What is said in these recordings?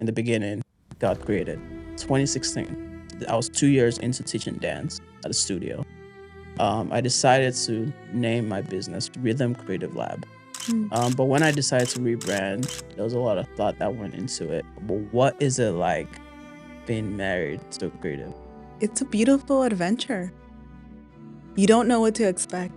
in the beginning got created. 2016. I was 2 years into teaching dance at a studio. I decided to name my business Rhythm Creative Lab. But when I decided to rebrand, there was a lot of thought that went into it. But what is it like being married to a creative? It's a beautiful adventure. You don't know what to expect.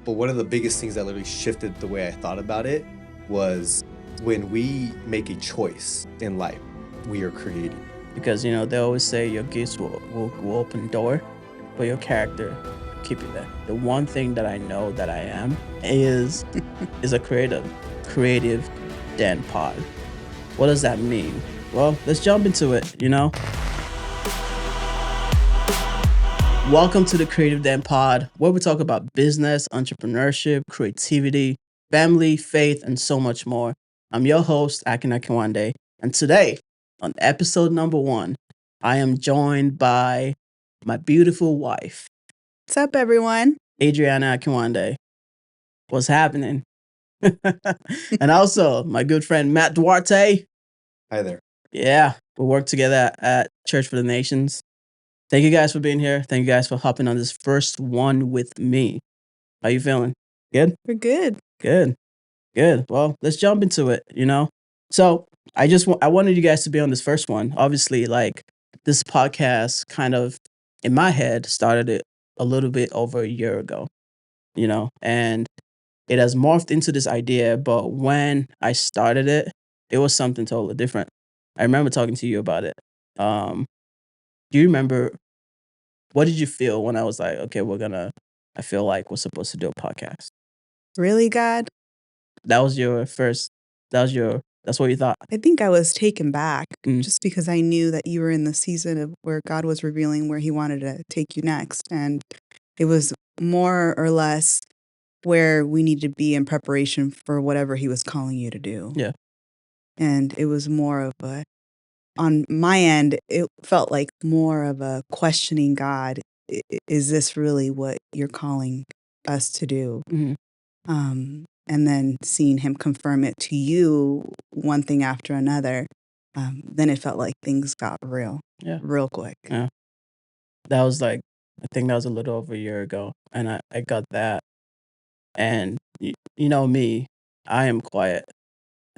But one of the biggest things that literally shifted the way I thought about it was when we make a choice in life, we are creating. Because, they always say your gifts will open door, but your character keep you there. The one thing that I know that I am is a creative Dan pod. What does that mean? Well, let's jump into it, Welcome to the Creative Dan Pod, where we talk about business, entrepreneurship, creativity, family, faith, and so much more. I'm your host, Akin, and today, on episode number 1, I am joined by my beautiful wife. What's up, everyone? Adriana Akin. What's happening? And also, my good friend, Matt Duarte. Hi there. Yeah, we work together at Church for the Nations. Thank you guys for being here. Thank you guys for hopping on this first one with me. How you feeling? Good? We're good. Good. Well, let's jump into it, So I wanted you guys to be on this first one. Obviously, this podcast kind of, in my head, started it a little bit over a year ago, and it has morphed into this idea. But when I started it, it was something totally different. I remember talking to you about it. Do you remember, what did you feel when I was like, okay, I feel like we're supposed to do a podcast? Really, God? That's what you thought? I think I was taken back Mm. just because I knew that you were in the season of where God was revealing where he wanted to take you next. And it was more or less where we need to be in preparation for whatever he was calling you to do. Yeah. And it was more of on my end, it felt like more of a questioning God. Is this really what you're calling us to do? Mm-hmm. And then seeing him confirm it to you one thing after another, then it felt like things got real quick. Yeah. That was I think that was a little over a year ago. And I got that. And you know me, I am quiet.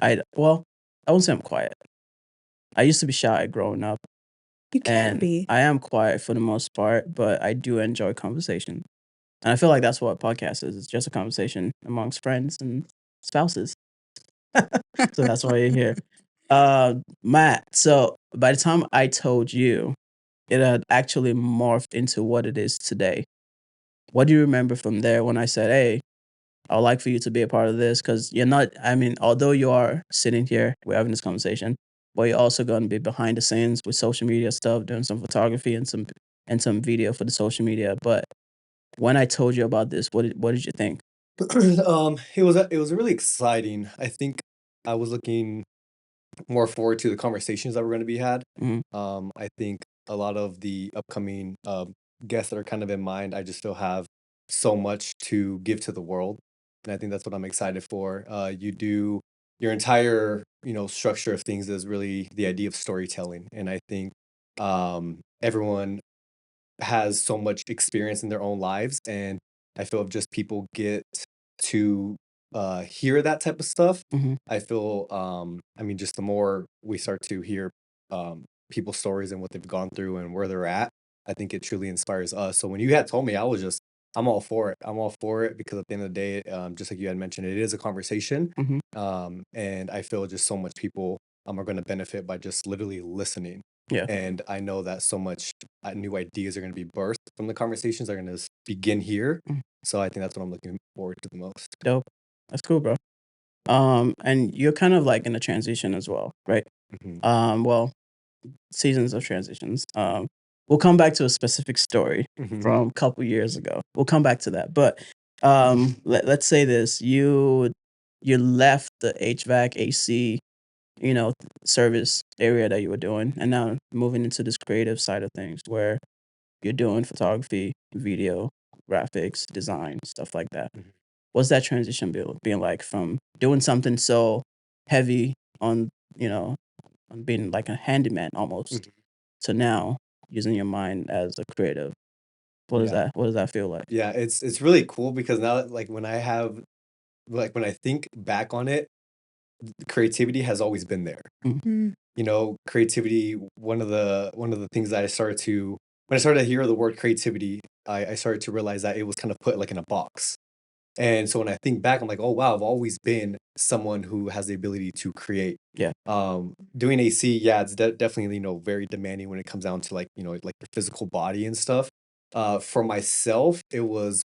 I won't say I'm quiet. I used to be shy growing up. You can't And be. I am quiet for the most part, but I do enjoy conversation. And I feel like that's what a podcast is. It's just a conversation amongst friends and spouses. So that's why you're here. Matt, so by the time I told you, it had actually morphed into what it is today. What do you remember from there when I said, hey, I would like for you to be a part of this? Because you're not, although you are sitting here, we're having this conversation, but you're also going to be behind the scenes with social media stuff, doing some photography and some video for the social media. But when I told you about this, what did you think? It was really exciting. I think I was looking more forward to the conversations that were going to be had. Mm-hmm. I think a lot of the upcoming guests that are kind of in mind, I just still have so much to give to the world, and I think that's what I'm excited for. You do your entire structure of things is really the idea of storytelling, and I think everyone has so much experience in their own lives, and I feel if just people get to hear that type of stuff, Mm-hmm. I feel just the more we start to hear people's stories and what they've gone through and where they're at, I think it truly inspires us. So when you had told me, I'm all for it. I'm all for it because at the end of the day, just like you had mentioned, it is a conversation. Mm-hmm. And I feel just so much people are going to benefit by just literally listening. Yeah. And I know that so much new ideas are going to be birthed from the conversations are going to begin here. Mm. So I think that's what I'm looking forward to the most. Dope. That's cool, bro. And you're kind of in a transition as well, right? Mm-hmm. Well, seasons of transitions. We'll come back to a specific story Mm-hmm. from a couple years ago. We'll come back to that. But let's say this: you left the HVAC AC, service area that you were doing, and now moving into this creative side of things, where you're doing photography, video, graphics, design, stuff like that. Mm-hmm. What's that transition being like from doing something so heavy on, on being like a handyman almost, Mhm. to now using your mind as a creative. What does Yeah. that what does that feel like? Yeah, it's really cool because now, like, when I think back on it, creativity has always been there. Mm. You know, creativity, one of the things that I started to when I started to hear the word creativity, I started to realize that it was kind of put like in a box. And so when I think back, I'm like, oh wow, I've always been someone who has the ability to create. Yeah. Doing AC, yeah, it's definitely, very demanding when it comes down to, like, like your physical body and stuff. For myself, it was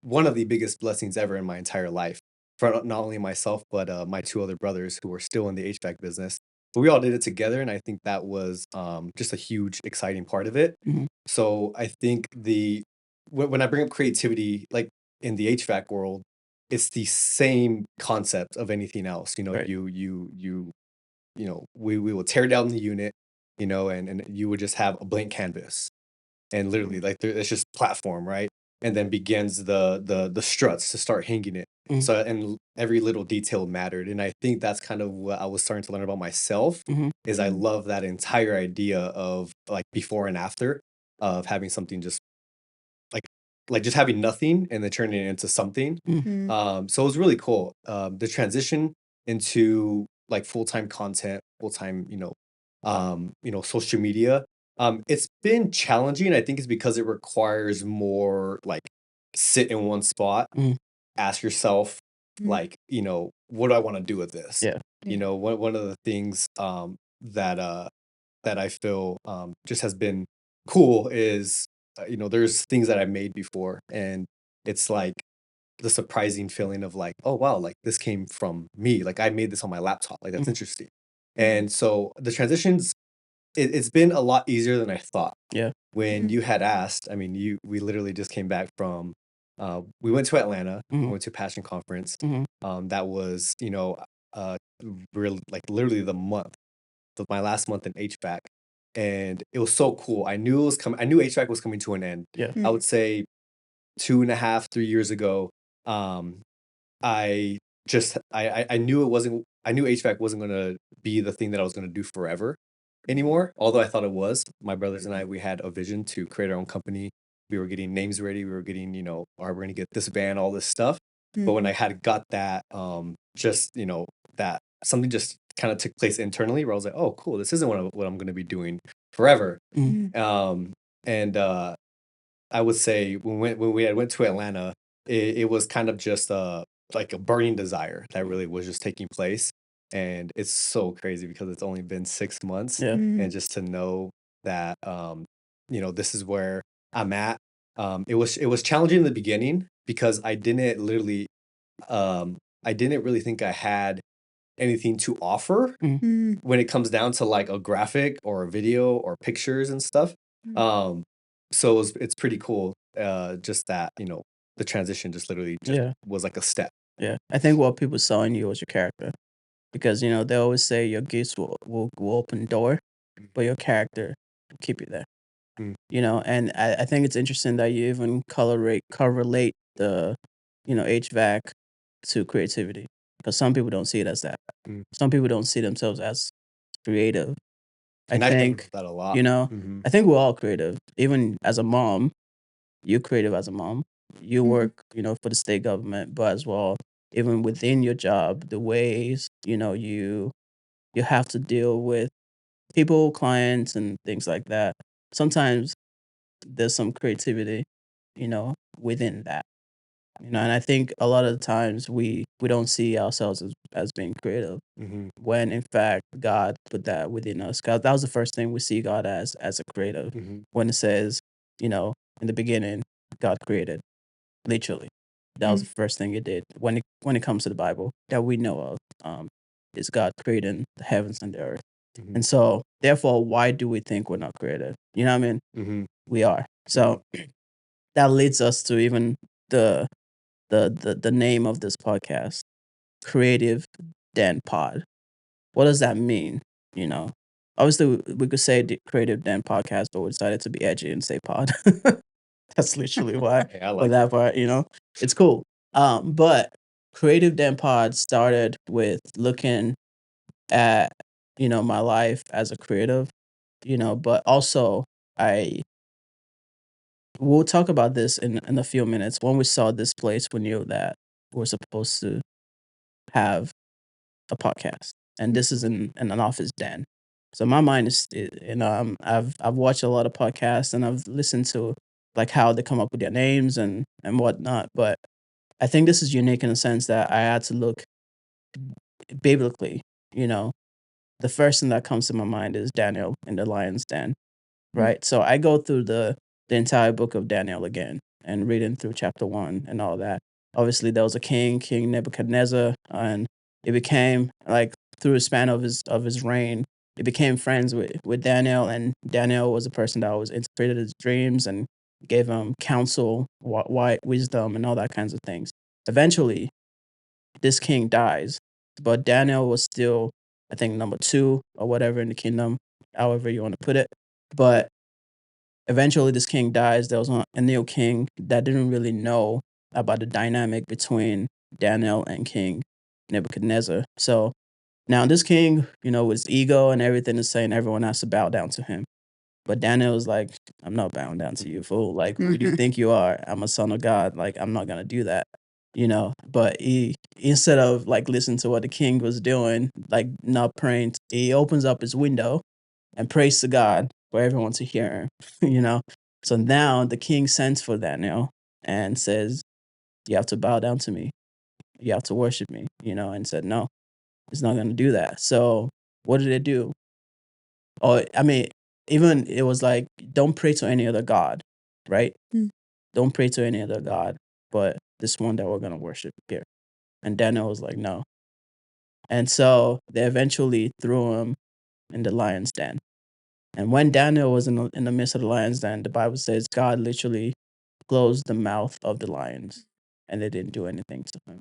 one of the biggest blessings ever in my entire life. For not only myself, but my two other brothers who were still in the HVAC business. But we all did it together, and I think that was just a huge, exciting part of it. Mhm. So I think when I bring up creativity, like in the HVAC world, it's the same concept of anything else. Right. We will tear down the unit, and you would just have a blank canvas, and literally, like, it's just platform, right? And then begins the struts to start hanging it. Mhm. So, and every little detail mattered, and I think that's kind of what I was starting to learn about myself. Mhm. Is I love that entire idea of, like, before and after, of having something just like just having nothing and then turning it into something. Mm. So it was really cool. The transition into, like, full-time content, full-time, social media. It's been challenging. I think it's because it requires more, like, sit in one spot, Mhm. ask yourself, Mm. like, what do I want to do with this? Yeah. One of the things that I feel just has been cool is, there's things that I made before, and it's like the surprising feeling of, like, oh wow, like, this came from me. Like, I made this on my laptop. Like, that's Mhm. interesting. And so the transitions, it's been a lot easier than I thought. Yeah. When Mhm. you had asked, I mean, we literally just came back from, we went to Atlanta, Mhm. went to Passion Conference. Mhm. That was, real, like, literally my last month in HVAC, and it was so cool. I knew it was coming. I knew HVAC was coming to an end. Yeah. I would say 2.5, 3 years ago. Um, I I knew it wasn't. I knew HVAC wasn't going to be the thing that I was going to do forever anymore. Although I thought it was. My brothers and I, we had a vision to create our own company. We were getting names ready. We were getting, we're going to get this van, all this stuff. But when I had got that, just, that something just kind of took place internally, where I was like, oh, cool, this isn't what I'm going to be doing forever. Mhm. And I would say when we had went to Atlanta, it was kind of just like a burning desire that really was just taking place. And it's so crazy because it's only been 6 months, Yeah. and just to know that, this is where I'm at. It was challenging in the beginning because I didn't really think I had anything to offer Mhm. when it comes down to, like, a graphic or a video or pictures and stuff. Um, so it's pretty cool. Just that, the transition just literally just Yeah. was like a step. Yeah. I think what people saw in you was your character, because they always say your gifts will open door, but your character will keep you there. Mm. And I think it's interesting that you even correlate the HVAC to creativity, because some people don't see it as that. Mm. Some people don't see themselves as creative. I And I struggle think with that a lot. you know Mhm. I think we're all creative. Even as a mom, you're creative as a mom. You work, for the state government, but as well, even within your job, the ways you have to deal with people, clients, and things like that. Sometimes there's some creativity, within that. And I think a lot of the times we don't see ourselves as being creative, Mhm. when in fact God put that within us. God, that was the first thing we see God as a creative, Mhm. when it says, in the beginning, God created, literally. That was the first thing it did when it comes to the Bible that we know of. Is God creating the heavens and the earth. Mhm. And so, therefore, why do we think we're not creative? You know what I mean? Mhm. We are. So that leads us to even the the name of this podcast, Creative Den Pod. What does that mean? You know, Obviously we could say the Creative Den Podcast, but we decided to be edgy and say pod. That's literally why. Hey, I For like that part, it's cool. But Creative Den Pod started with looking at my life as a creative, but also I we'll talk about this in a few minutes. When we saw this place, we knew that we're supposed to have a podcast, and this is in an office den. So my mind is, I've watched a lot of podcasts and I've listened to like how they come up with their names and whatnot. But I think this is unique in the sense that I had to look biblically. You know, the first thing that comes to my mind is Daniel in the lion's den, right? So I go through the entire book of Daniel again and reading through chapter 1 and all that. Obviously, there was a king, King Nebuchadnezzar, and it became like through the span of his reign, it became friends with Daniel, and Daniel was a person that was interpreted his dreams and gave him counsel, wisdom, and all that kinds of things. Eventually, this king dies, but Daniel was still, I think, number 2 or whatever in the kingdom, however you want to put it. But eventually, this king dies. There was a new king that didn't really know about the dynamic between Daniel and King Nebuchadnezzar. So now this king, with his ego and everything, is saying everyone has to bow down to him. But Daniel was like, I'm not bowing down to you, fool. Like, who do you think you are? I'm a son of God. Like, I'm not gonna do that. But he, instead of like listening to what the king was doing, like not praying, he opens up his window and prays to God for everyone to hear him. So now the king sends for Daniel and says, you have to bow down to me. You have to worship me, and said, no, he's not going to do that. So what did they do? Oh, I mean, even it was like, don't pray to any other God, right? Mm. Don't pray to any other God, but this one that we're going to worship here. And Daniel was like, no. And so they eventually threw him in the lion's den. And when Daniel was in the midst of the lions, then the Bible says God literally closed the mouth of the lions, and they didn't do anything to him.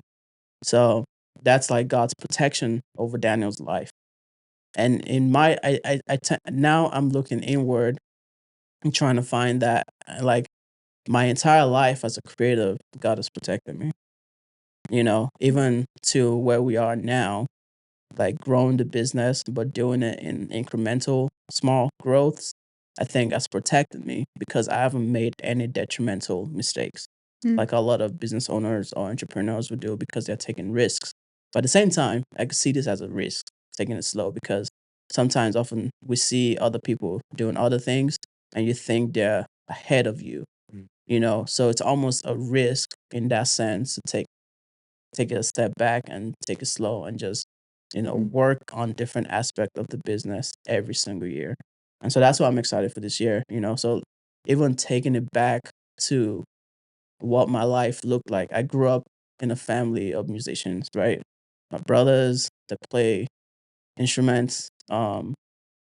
So that's like God's protection over Daniel's life. And in my, now I'm looking inward and trying to find that, like my entire life as a creative, God has protected me. Even to where we are now, like growing the business, but doing it in incremental, small growths, I think that's protected me because I haven't made any detrimental mistakes Mm. like a lot of business owners or entrepreneurs would do because they're taking risks. But at the same time, I could see this as a risk, taking it slow, because sometimes often we see other people doing other things and you think they're ahead of you, So it's almost a risk in that sense to take a step back and take it slow and just work on different aspect of the business every single year. And so that's why I'm excited for this year. So even taking it back to what my life looked like, I grew up in a family of musicians, right? My brothers that play instruments, my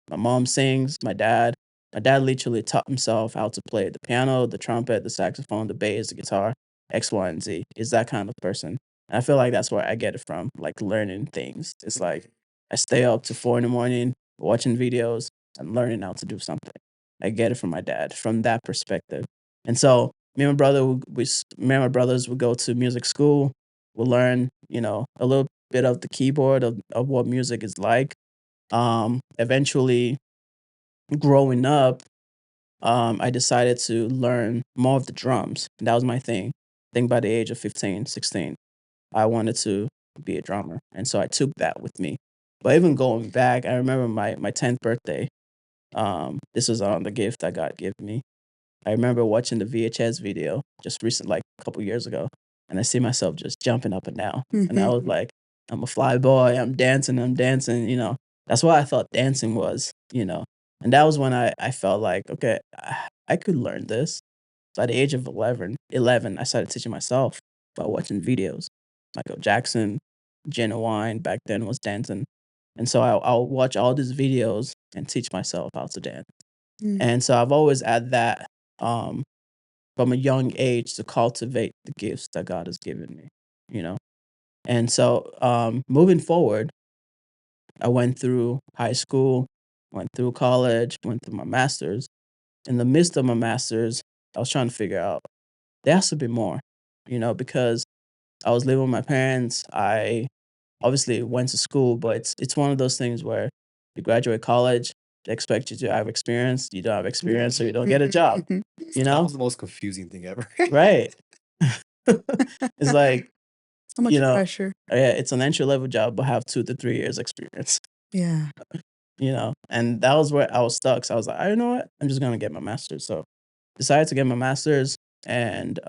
mom sings. My dad literally taught himself how to play the piano, the trumpet, the saxophone, the bass, the guitar, X, Y, and Z. Is that kind of person. And I feel like that's where I get it from, like learning things. It's like I stay up to 4 in the morning watching videos and learning how to do something. I get it from my dad from that perspective. And so me and my brother, me and my brothers would go to music school. We'll learn, a little bit of the keyboard of what music is like. Eventually, growing up, I decided to learn more of the drums. And that was my thing. I think by the age of 15, 16, I wanted to be a drummer. And so I took that with me. But even going back, I remember my 10th birthday. This was on the gift that God gave me. I remember watching the VHS video just recent, like a couple years ago, and I see myself just jumping up and down. And I was like, I'm a fly boy. I'm dancing. I'm dancing. That's what I thought dancing was. And that was when I felt like, okay, I could learn this. By the age of 11, I started teaching myself by watching videos. Michael Jackson, Genuine back then was dancing. And so I'll watch all these videos and teach myself how to dance. Mm. And so I've always had that um, from a young age to cultivate the gifts that God has given me. And so moving forward, I went through high school, went through college, went through my master's. In the midst of my master's, I was trying to figure out there has to be more, because I was living with my parents. I obviously went to school, but it's one of those things where You graduate college, they expect you to have experience. You don't have experience, so you don't get a job. You That know, was the most confusing thing ever. right? It's like, So much pressure. yeah, it's an entry level job, but have 2 to 3 years experience. Yeah. And that was where I was stuck. So I was like, you know what? I'm just gonna get my master's. So decided to get my master's, and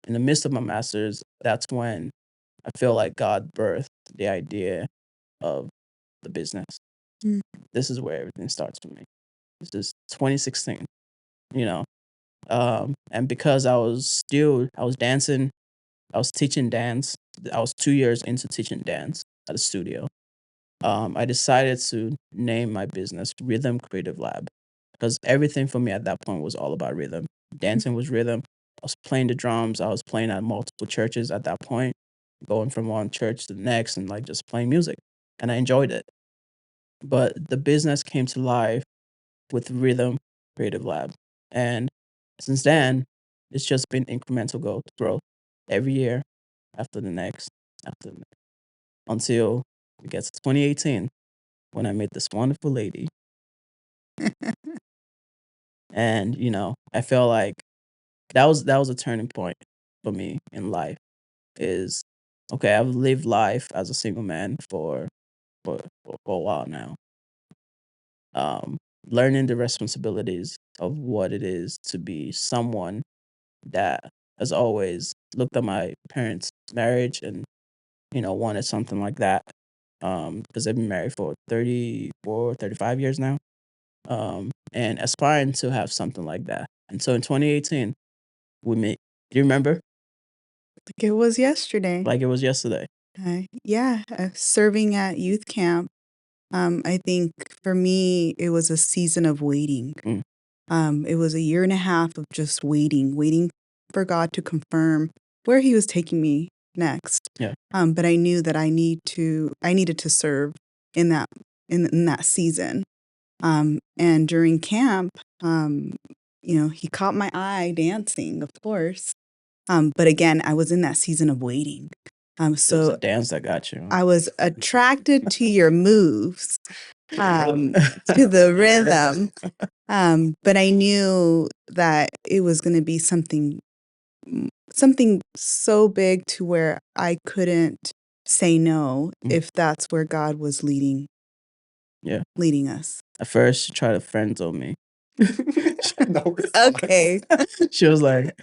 in the midst of my master's, that's when I feel like God birthed the idea of the business. Mm. This is where everything starts for me. This is 2016. You know, and because I was dancing, I was teaching dance. I was 2 years into teaching dance at a studio. I decided to name my business Rhythm Creative Lab because everything for me at that point was all about rhythm. Dancing was rhythm. I was playing the drums. I was playing at multiple churches at that point, going from one church to the next and like just playing music. And I enjoyed it. But the business came to life with Rhythm Creative Lab. And since then, it's just been incremental growth every year after the next, after the next, until we get to 2018 when I met this wonderful lady. And, I felt like that was a turning point for me in life is okay, I've lived life as a single man for a while now. Um, Learning the responsibilities of what it is to be someone that has always looked at my parents' marriage and, wanted something like that. Because they've been married for 34, 35 years now. And aspiring to have something like that. And so in 2018, we met. Do you remember? Like it was yesterday. Like it was yesterday. Yeah, serving at youth camp. I think for me, it was a season of waiting. It was a year and a half of just waiting for God to confirm where He was taking me next. Yeah. But I knew that I needed to serve in that season. And during camp, He caught my eye dancing, of course. But again, I was in that season of waiting. It was So a dance that got you. I was attracted to your moves, to the rhythm. But I knew that it was going to be something so big to where I couldn't say no if that's where God was leading us. At first, she tried to friend zone me. No, Okay. She was like,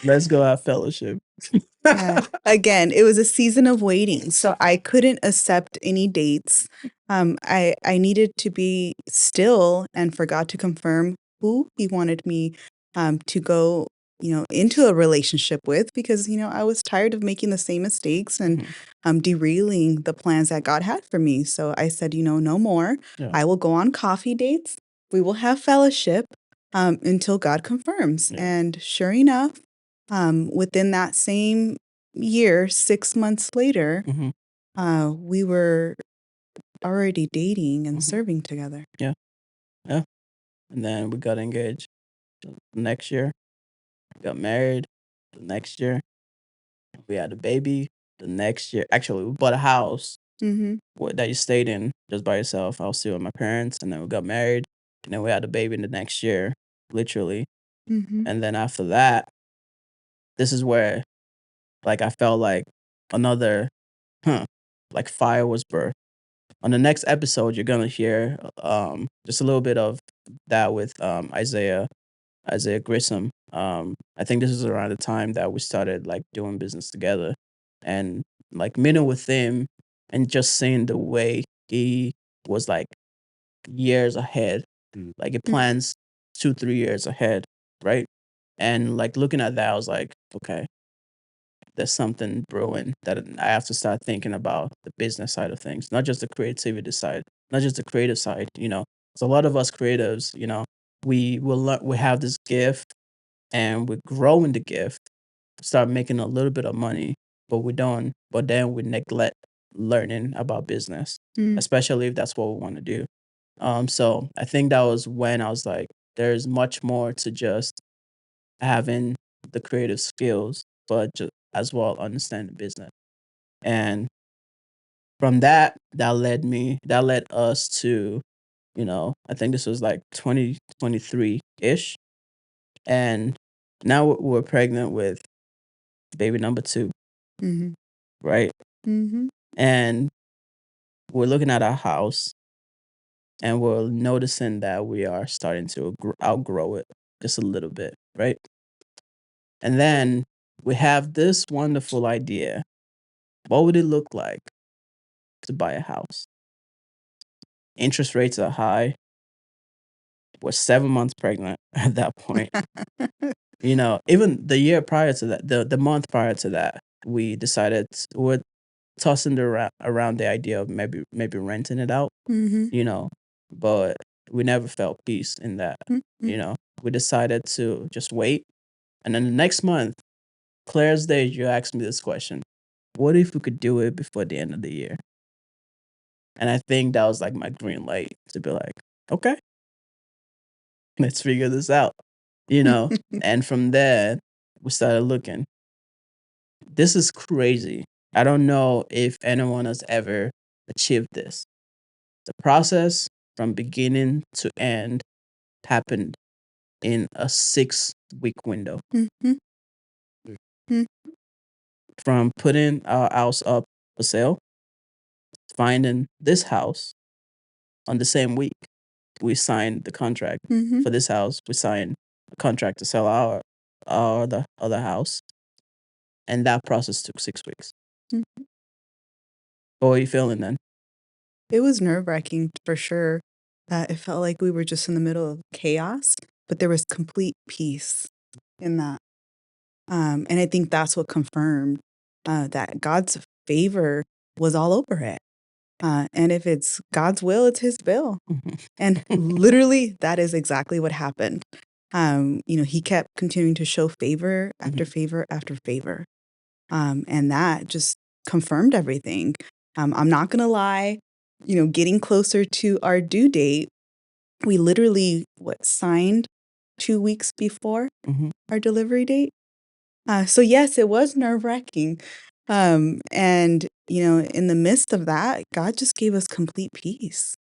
let's go have fellowship. Yeah. Again, it was a season of waiting, so I couldn't accept any dates. I needed to be still and for God to confirm who He wanted me to go, into a relationship with, because I was tired of making the same mistakes and derailing the plans that God had for me. So I said, no more. Yeah. I will go on coffee dates. We will have fellowship until God confirms. Yeah. And sure enough, within that same year, 6 months later, we were already dating and serving together. Yeah. And then we got engaged the next year. We got married the next year. We had a baby the next year. Actually, we bought a house that you stayed in just by yourself. I was still with my parents, and then we got married, and then we had a baby in the next year, literally. And then after that, this is where, like, I felt like another, like fire was birthed. On the next episode, you're gonna hear just a little bit of that with Isaiah Grissom. I think this is around the time that we started like doing business together, and like meeting with him and just seeing the way he was like years ahead, like it plans 2-3 years ahead, right? And like looking at that, I was like, okay, there's something brewing that I have to start thinking about the business side of things, not just the creativity side, not just the creative side. So a lot of us creatives, we have this gift and we grow in the gift, start making a little bit of money, but we don't. But then we neglect learning about business, especially if that's what we want to do. So I think that was when I was like, there's much more to just having the creative skills, but just as well understand the business. And from that led us to, I think this was like 2023-ish. And now we're pregnant with baby number 2, Mm-hmm. right? Mm-hmm. And we're looking at our house and we're noticing that we are starting to outgrow it just a little bit, right? And then we have this wonderful idea. What would it look like to buy a house? Interest rates are high. We're 7 months pregnant at that point. Even the year prior to that, the month prior to that, we decided we're tossing around the idea of maybe renting it out, Mm-hmm. but we never felt peace in that. Mm-hmm. We decided to just wait. And then the next month, Claire's Day, you asked me this question: what if we could do it before the end of the year? And I think that was like my green light to be like, okay, let's figure this out, And from there, we started looking. This is crazy. I don't know if anyone has ever achieved this. The process from beginning to end happened in a 6-week window. Mm-hmm. From putting our house up for sale, finding this house on the same week. We signed the contract Mm-hmm. for this house. We signed a contract to sell our other house. And that process took 6 weeks. Mm-hmm. How are you feeling then? It was nerve-wracking for sure. That it felt like we were just in the middle of chaos, but there was complete peace in that. And I think that's what confirmed that God's favor was all over it. And if it's God's will, it's His will. And literally, that is exactly what happened. He kept continuing to show favor after favor after favor. And that just confirmed everything. I'm not going to lie, getting closer to our due date, we literally, signed 2 weeks before our delivery date. So yes, it was nerve-wracking. And, in the midst of that, God just gave us complete peace.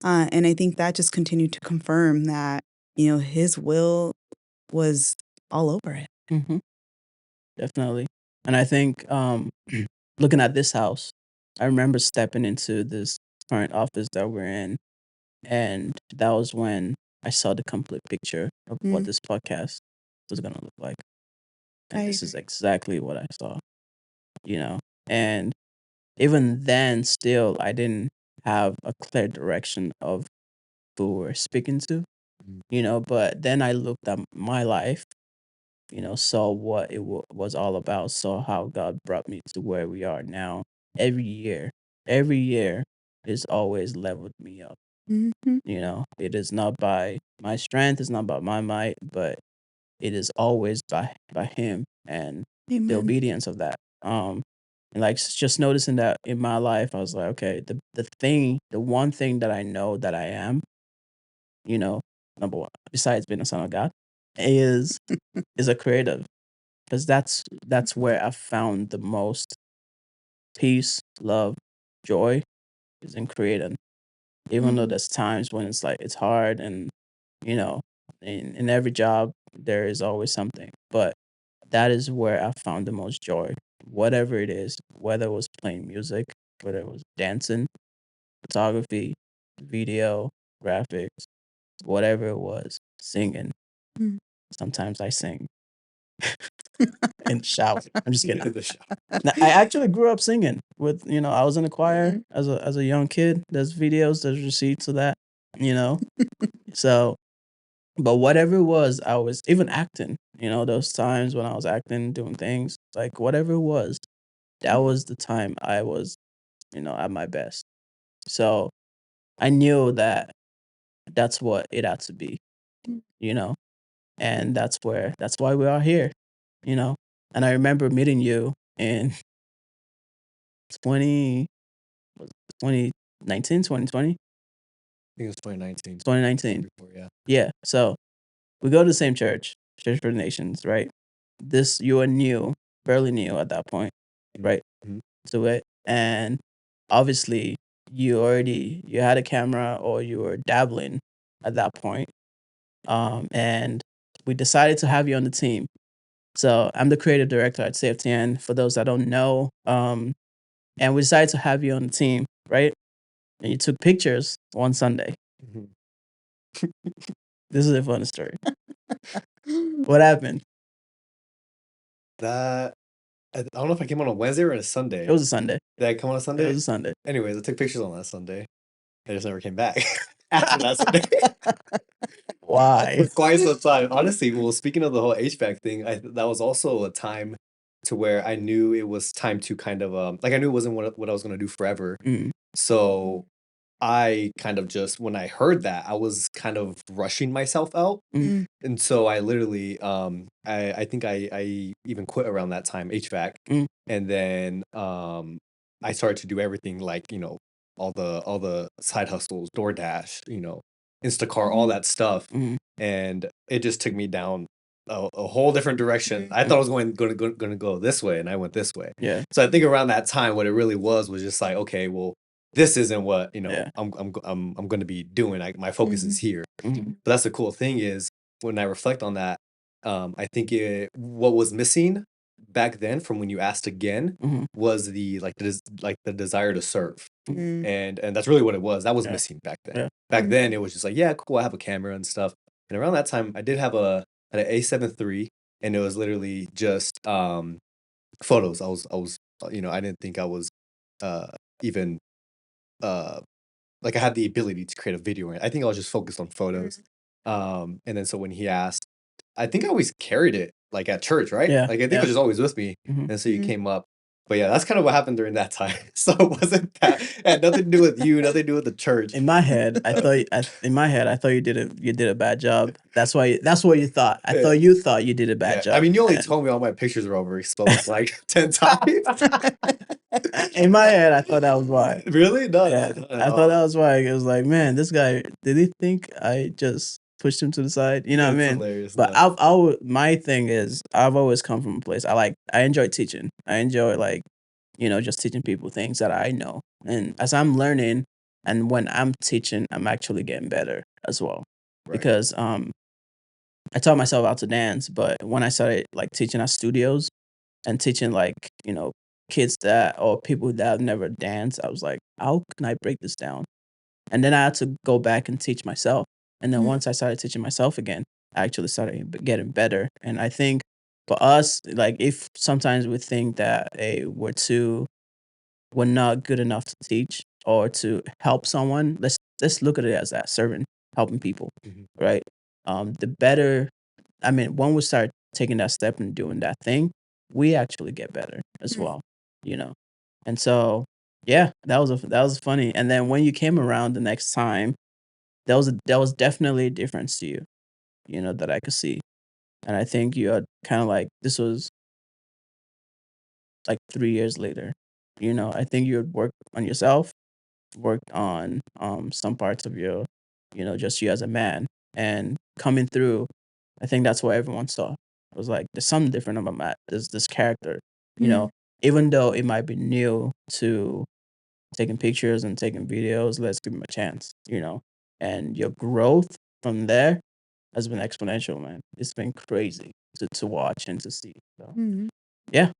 And I think that just continued to confirm that, His will was all over it. Mm-hmm. Definitely. And I think looking at this house, I remember stepping into this current office that we're in, and that was when I saw the complete picture of what this podcast was going to look like. And this is exactly what I saw, And even then, still, I didn't have a clear direction of who we're speaking to, But then I looked at my life, saw what it was all about, saw how God brought me to where we are now. Every year is always leveled me up. Mm-hmm. It is not by my strength, it's not by my might, but it is always by Him and the Amen. obedience of that. And like just noticing that in my life, I was like, okay, the one thing that I know that I am, number one, besides being a son of God, is a creative, because that's where I found the most peace, love, joy is in creating. Even though there's times when it's like it's hard, and in every job there is always something, but that is where I found the most joy. Whatever it is, whether it was playing music, whether it was dancing, photography, video, graphics, whatever it was, singing. Mm. Sometimes I sing in the shower. I'm just kidding. The show. Now, I actually grew up singing with, I was in a choir as a young kid. There's videos, there's receipts of that, So, but whatever it was, I was even acting, those times when I was acting, doing things, like whatever it was, that was the time I was, at my best. So I knew that that's what it had to be, and that's why we are here, you know. And I remember meeting you in 20, was it 2019, 2020, I think it was 2019. 2019. Before, yeah. Yeah. So we go to the same Church for the Nations, right? You were new, barely new at that point, right? Mhm. To it. And obviously you had a camera or you were dabbling at that point. And we decided to have you on the team. So I'm the creative director at CFTN, for those that don't know. And we decided to have you on the team, right? And you took pictures one Sunday. Mhm. This is a fun story. What happened? That I don't know if I came on a Wednesday or a Sunday. It was a Sunday. Did I come on a It Sunday? was a Sunday. Anyways, I took pictures on that Sunday. I just never came back after that Sunday. Why? For quite some time. Honestly, well, speaking of the whole HVAC thing, that was also a time to where I knew it was time to kind of like I knew it wasn't what I was gonna do forever. Mm, So I kind of just when I heard that, I was kind of rushing myself out. mm, And so I literally I think I even quit around that time, HVAC. mm, And then I started to do everything like, all the side hustles, DoorDash, Instacart, all that stuff. mm, And it just took me down a whole different direction. I thought I was going to go this way, and I went this way. yeah, So I think around that time, what it really was just like, okay, well, this isn't what yeah. I'm going to be doing. My focus is here. Mm, But that's the cool thing is when I reflect on that, I think what was missing back then from when you asked again mhm, was the desire to serve. Mm. And that's really what it was. That was yeah, missing back then. yeah. Back then it was just like, yeah, cool, I have a camera and stuff. And around that time I did have an A7 III, and it was literally just photos. I was I didn't think I was uh even uh like I had the ability to create a video. I think I was just focused on photos. And then so when he asked, I think I always carried it like at church, right? Yeah, Like I think it yeah. was just always with me. Mhm. And so you Mhm. came up. But yeah, that's kind of what happened during that time. So it wasn't that it had nothing to do with you, nothing to do with the church. In my head, I thought you did a bad job. That's what you thought. I thought you thought you did a bad Yeah. job. I mean, you only And told me all my pictures were overexposed like 10 times. in my head, I thought that was why. Really? No, Yeah, no, I thought that was why. It was like, man, this guy, did he think I just pushed him to the side? You know what I That's mean? hilarious. But No. my thing is, I've always come from a place. I enjoy teaching. I enjoy like, just teaching people things that I know. And as I'm learning, and when I'm teaching, I'm actually getting better as well. Right. Because I taught myself how to dance, but when I started like teaching at studios and teaching like, kids that or people that have never danced, I was like, how can I break this down? And then I had to go back and teach myself. And then once I started teaching myself again, I actually started getting better. And I think for us, like if sometimes we think that hey, we're not good enough to teach or to help someone, let's look at it as that serving, helping people, Mhm. right? The better, I mean, when we start taking that step and doing that thing, we actually get better as well, you know. And so, yeah, that was funny. And then when you came around the next time, there was definitely a difference to you, that I could see. And I think you had kind of like this was like 3 years later. I think you had worked on yourself, worked on some parts of your, just you as a man and coming through. I think that's what everyone saw. It was like there's something different about Matt. There's this character, even though it might be new to taking pictures and taking videos, let's give him a chance, And your growth from there has been exponential, man. It's been crazy to watch and to see. So Mhm. yeah,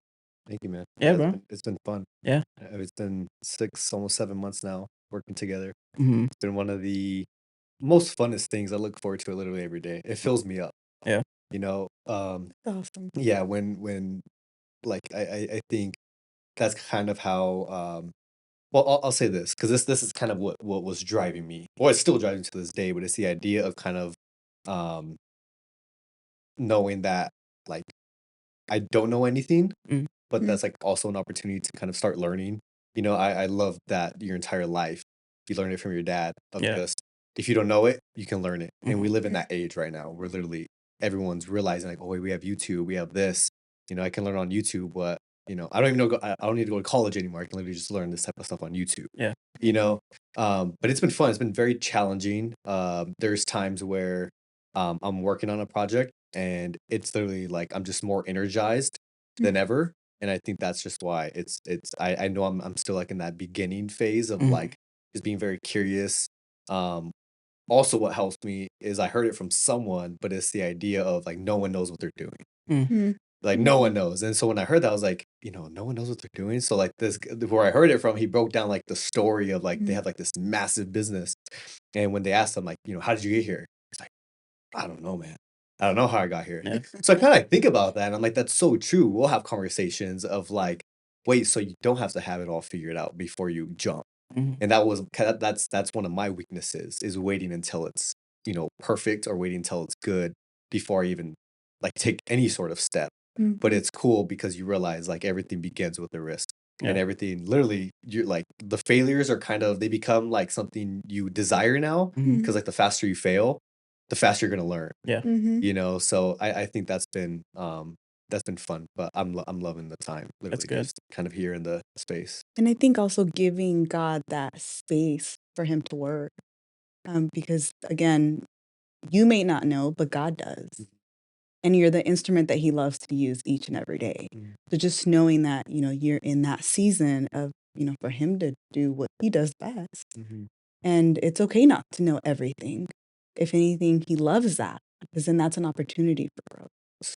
Thank you, man. yeah, Yeah, bro. it's been fun. Yeah. It's been 6, almost 7 months now working together. Hmm. It's been one of the most funnest things. I look forward to it literally every day. It fills me up. Yeah. You know, Awesome. yeah, when like I think that's kind of how well I'll say this because this is kind of what was driving me, or it's still driving to this day, but it's the idea of kind of um knowing that like I don't know anything, Mm. but Mm. that's like also an opportunity to kind of start learning. I love that your entire life you learn it from your dad of Yeah. just if you don't know it, you can learn it. And we Mhm. live in that age right now where literally everyone's realizing like, oh wait, we have YouTube, we have this. I can learn on YouTube, but I don't even know I don't need to go to college anymore. I can literally just learn this type of stuff on YouTube. Yeah. You know? But it's been fun. It's been very challenging. There's times where I'm working on a project and it's literally like I'm just more energized than ever. And I think that's just why I know I'm still like in that beginning phase of Mhm. like just being very curious. Also what helps me is I heard it from someone, but it's the idea of like no one knows what they're doing. Mm. Like no one knows. And so when I heard that, I was like, no one knows what they're doing. So like where I heard it from, he broke down like the story of like they have like this massive business. And when they asked him, like, how did you get here? He's like, I don't know, man. I don't know how I got here. Yeah. So I kind of think about that and I'm like, that's so true. We'll have conversations of like, wait, so you don't have to have it all figured out before you jump. Mhm. And that's one of my weaknesses is waiting until it's, perfect or waiting until it's good before I even like take any sort of step. But it's cool because you realize like everything begins with a risk. And Yeah. everything literally you're like the failures are they become like something you desire now Mhm. because like the faster you fail, the faster you're gonna learn. Yeah. So I think that's been fun, but I'm loving the time literally good. just kind of here in the space. And I think also giving God that space for him to work. Because again, you may not know, but God does. And you're the instrument that he loves to use each and every day. So just knowing that, you're in that season of, for him to do what he does best. And it's okay not to know everything. If anything, he loves that because then that's an opportunity for growth.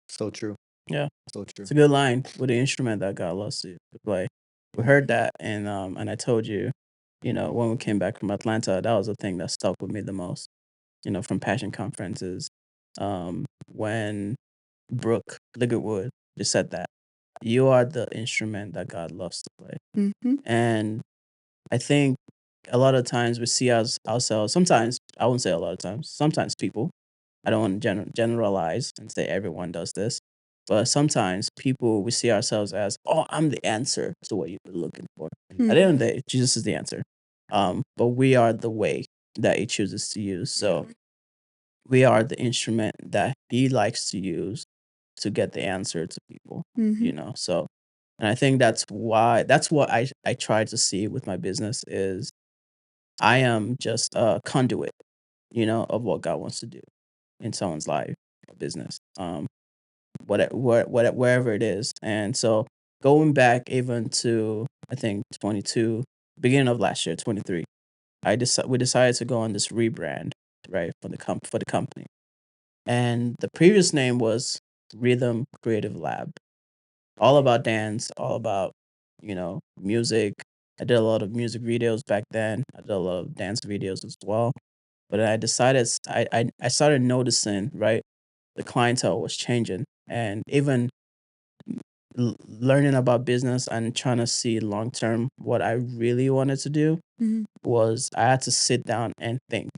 So true. Yeah. So true. It's a good line with the instrument that God loves to play. We heard that, and I told you, when we came back from Atlanta, that was the thing that stuck with me the most. From passion conferences, when Brooke Ligertwood just said that you are the instrument that God loves to play, and I think a lot of times we see ourselves. Sometimes I won't say a lot of times. Sometimes people. I don't want to generalize and say everyone does this, but sometimes people we see ourselves as, oh, I'm the answer to what you've been looking for. At the end of the day, Jesus is the answer, but we are the way that He chooses to use. So we are the instrument that He likes to use to get the answer to people. So, and I think that's what I try to see with my business is I am just a conduit, of what God wants to do in someone's life or business, wherever it is. And so going back even to I think 22, beginning of last year, 23, we decided to go on this rebrand, right, for the company, and the previous name was Rhythm Creative Lab, all about dance, all about music. I did a lot of music videos back then. I did a lot of dance videos as well. But I decided I started noticing, right, the clientele was changing, and even learning about business and trying to see long term what I really wanted to do was I had to sit down and think.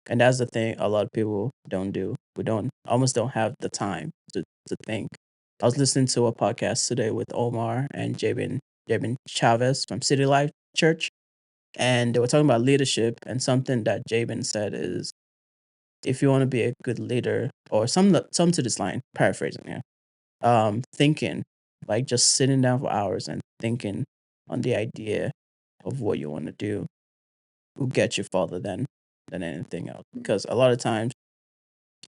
And that's the thing a lot of people don't do. We almost don't have the time to think. I was listening to a podcast today with Omar and Jabin Chavez from City Life Church, and they were talking about leadership. And something that Jabin said is, if you want to be a good leader, or some to this line, paraphrasing here, thinking, like just sitting down for hours and thinking on the idea of what you want to do will get you farther than anything else. Because a lot of times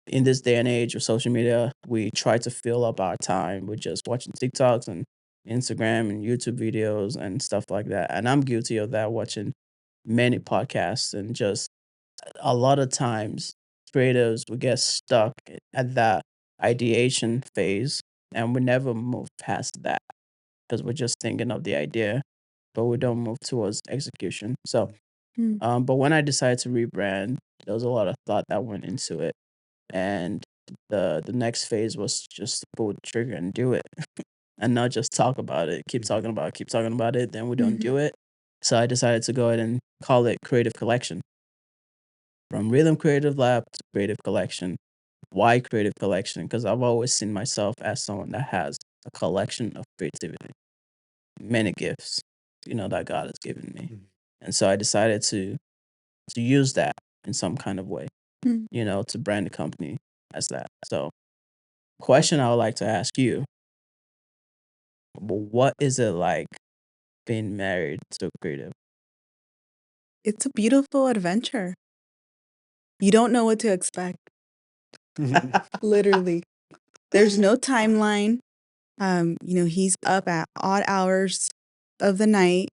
in this day and age of social media, we try to fill up our time with just watching TikToks and Instagram and YouTube videos and stuff like that. And I'm guilty of that, watching many podcasts, and just a lot of times creatives we get stuck at that ideation phase, and we never move past that because we're just thinking of the idea, but we don't move towards execution. So but when I decided to rebrand, there was a lot of thought that went into it, and the next phase was just to pull the trigger and do it, and not just talk about it, keep talking about it, then we don't do it. So I decided to go ahead and call it Creative Collection. From Rhythm Creative Lab to Creative Collection. Why Creative Collection? Because I've always seen myself as someone that has a collection of creativity, many gifts, that God has given me. And so I decided to use that in some kind of way, to brand the company as that. So, question I would like to ask you: what is it like being married to a creative? It's a beautiful adventure. You don't know what to expect. Literally. There's no timeline. He's up at odd hours of the night.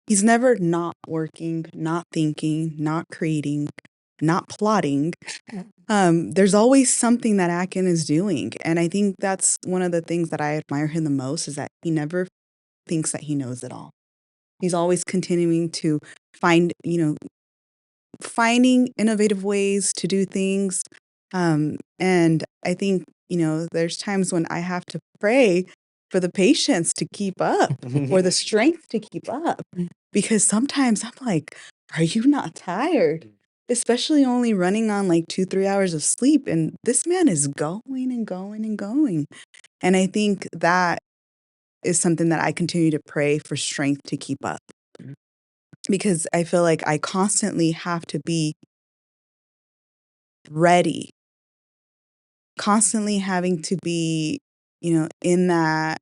He's never not working, not thinking, not creating, not plotting. There's always something that Akin is doing. And I think that's one of the things that I admire him the most, is that he never thinks that he knows it all. He's always continuing to finding innovative ways to do things. And I think, there's times when I have to pray for the patience to keep up or the strength to keep up, because sometimes I'm like, are you not tired? Especially only running on like 2-3 hours of sleep. And this man is going and going and going. And I think that is something that I continue to pray for strength to keep up, because I feel like I constantly have to be ready, constantly having to be, in that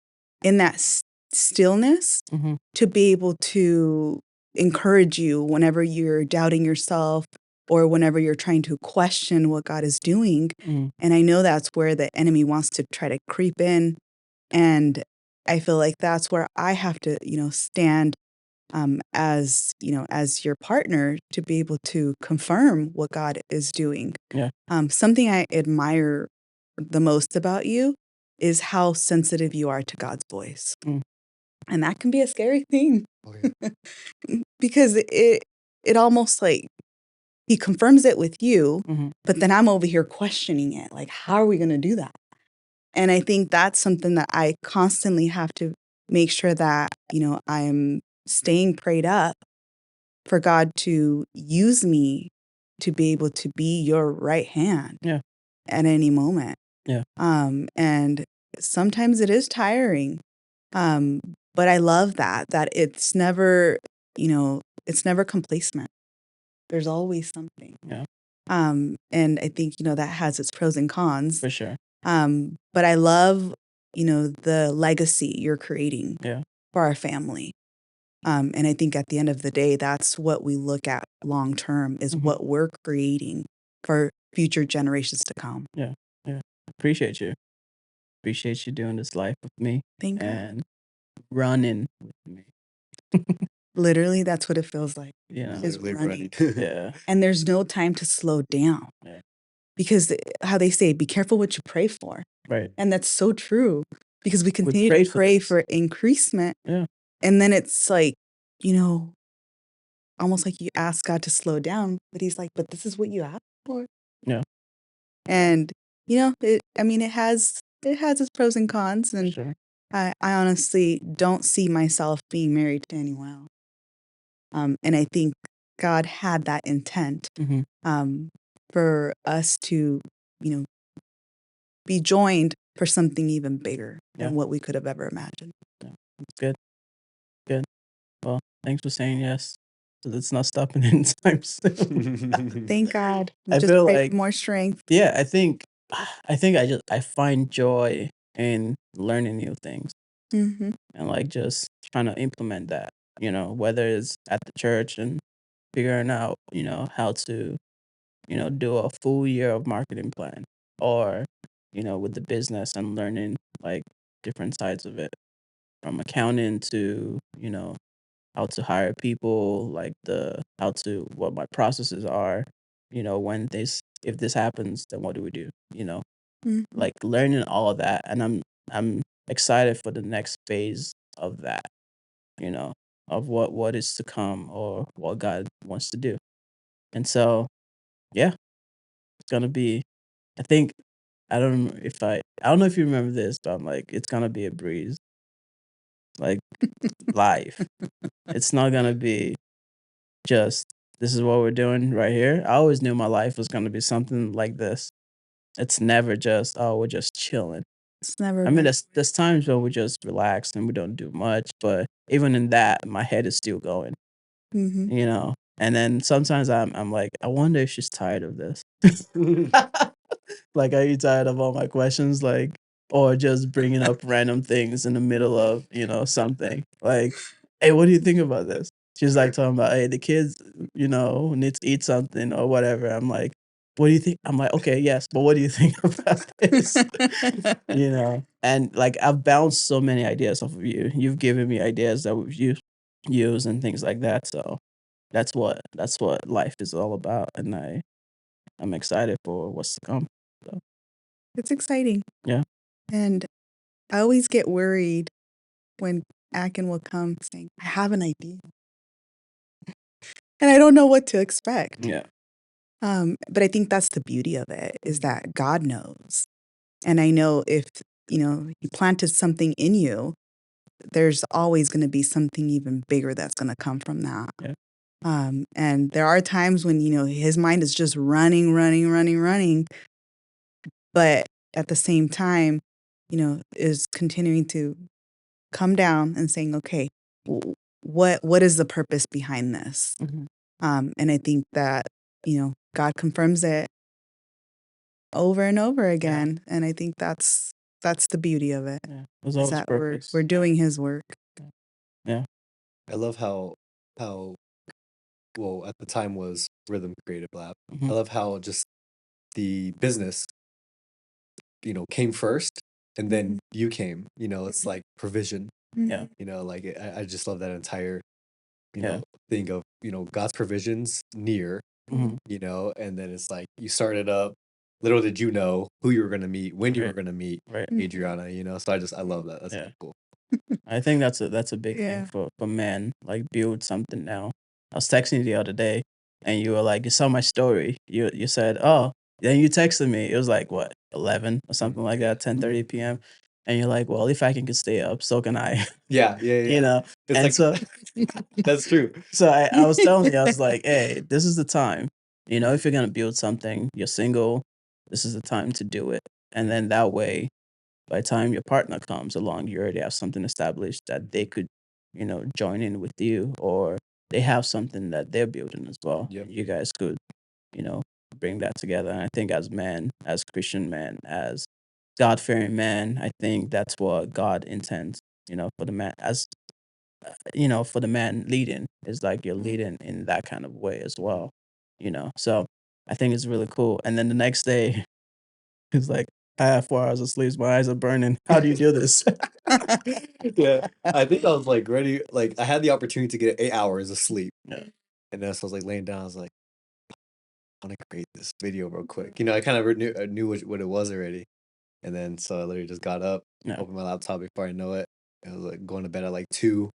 stillness Mhm. to be able to encourage you whenever you're doubting yourself or whenever you're trying to question what God is doing. Mhm. And I know that's where the enemy wants to try to creep in. And I feel like that's where I have to, stand as your partner, to be able to confirm what God is doing. Yeah. Something I admire the most about you is how sensitive you are to God's voice. Mm. And that can be a scary thing, Oh, yeah. because it almost like he confirms it with you, Mhm. but then I'm over here questioning it. Like, how are we going to do that? And I think that's something that I constantly have to make sure that, I'm staying prayed up for God to use me to be able to be your right hand Yeah. at any moment. Yeah. And sometimes it is tiring. But I love that it's never, it's never complacent. There's always something. Yeah. And I think, that has its pros and cons. For sure. But I love, the legacy you're creating Yeah. for our family. And I think at the end of the day, that's what we look at long term, is Mhm. what we're creating for future generations to come. Yeah. Appreciate you. Appreciate you doing this life with me Thank God. and running with me. Literally, that's what it feels like. You know. Is Literally running. Yeah. And there's no time to slow down. Yeah. Because how they say, be careful what you pray for. Right. And that's so true, because we continue to prayed for pray this. for increasement. Yeah. And then it's like, almost like you ask God to slow down, but he's like, but this is what you asked for. Yeah. And, it has its pros and cons. For And sure. I honestly don't see myself being married to anyone else. And I think God had that intent Mm-hmm. for us to, be joined for something even bigger Yeah. than what we could have ever imagined. That's good. Good. Well, thanks for saying yes. So it's not stopping anytime soon. Thank God. I Just feel pray like for more strength. yeah, I think I find joy in learning new things Mm-hmm. and like just trying to implement that, whether it's at the church and figuring out, how to, do a full year of marketing plan or, with the business and learning like different sides of it from accounting to, how to hire people, like what my processes are, when if this happens, then what do we do? Mm-hmm. Like learning all of that. And I'm excited for the next phase of that, you know, of what is to come or what God wants to do. And so, yeah, it's gonna be I think I don't know if you remember this, but I'm like, it's gonna be a breeze. Like life. It's not gonna be just this is what we're doing right here. I always knew my life was gonna be something like this. It's never just, oh, we're just chilling. It's never I mean, been. there's times when we just relax and we don't do much, but even in that, my head is still going, Mm-hmm. And then sometimes I'm like, I wonder if she's tired of this. Like, are you tired of all my questions? Like, or just bringing up random things in the middle of, something. Like, hey, what do you think about this? She's like talking about, hey, the kids, need to eat something or whatever. I'm like, what do you think? I'm like, okay, yes, but what do you think about this? And like I've bounced so many ideas off of you. You've given me ideas that we've used and things like that. So that's what life is all about, and I'm excited for what's to come. So It's exciting. yeah, And I always get worried when Akin will come saying, I have an idea. And I don't know what to expect. yeah, But I think that's the beauty of it, is that God knows. And I know if, he planted something in you, there's always going to be something even bigger that's going to come from that. yeah, And there are times when, his mind is just running, running, running, running. But at the same time, is continuing to come down and saying, okay, what is the purpose behind this? mhm, And I think that, God confirms it over and over yeah, again. And I think that's the beauty of it, yeah. There's is always that purpose. we're doing his work. Yeah, I love how well at the time was Rhythm Creative Lab. I mhm, love how just the business, came first and then you came. It's like provision. yeah, Like I just love that entire yeah, thing of God's provisions near, mhm, and then it's like you started up. Little did you know who you were gonna meet, when you were right, gonna meet right, Adriana. So I love that. That's yeah. cool. I think that's a big thing Yeah. for men. Like build something now. I was texting you the other day, and you were like, you saw my story. You said, oh, then you texted me. It was like what 11 or something like that, 10:30 p.m. And you're like, well, if I can stay up, so can I. Yeah, yeah, you yeah. know. It's And like so that's true. so I was telling you, I was like, hey, this is the time. If you're gonna build something, you're single. This is the time to do it, and then that way by the time your partner comes along, you already have something established that they could, join in with you, or they have something that they're building as well. Yep. And you guys could, you know, bring that together. And I think as men, as Christian men, as God fearing men, I think that's what God intends, for the man, for the man leading, is like you're leading in that kind of way as well. So I think it's really cool. And then the next day, it's like, I have 4 hours of sleep. My eyes are burning. How do you do this? Yeah, I think I was like ready. Like I had the opportunity to get 8 hours of sleep, Yeah. and then so I was like laying down. I was like, I want to create this video real quick. I kind of knew what it was already, and then so I literally just got up, Yeah. opened my laptop before I know it. I was like going to bed at like 2.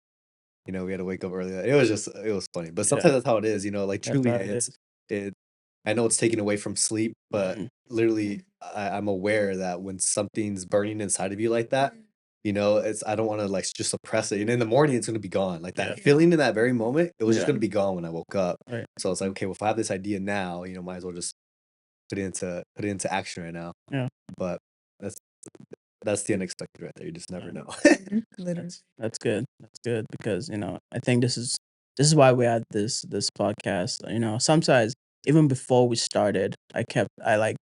We had to wake up early. It was funny, but sometimes Yeah. that's how it is. Like That's truly, how it is. it. I know it's taken away from sleep, but Mhm. literally, I'm aware that when something's burning inside of you like that, it's I don't want to like just suppress it. And in the morning, it's gonna be gone. Like that Yeah. feeling in that very moment, it was just Yeah. gonna be gone when I woke up. Right. So it's like, okay, well, if I have this idea now, might as well just put it into action right now. Yeah. But that's that's the unexpected right there. You just never Yeah. know. Literally. That's good. That's good because I think this is why we had this podcast. Sometimes even before we started, I like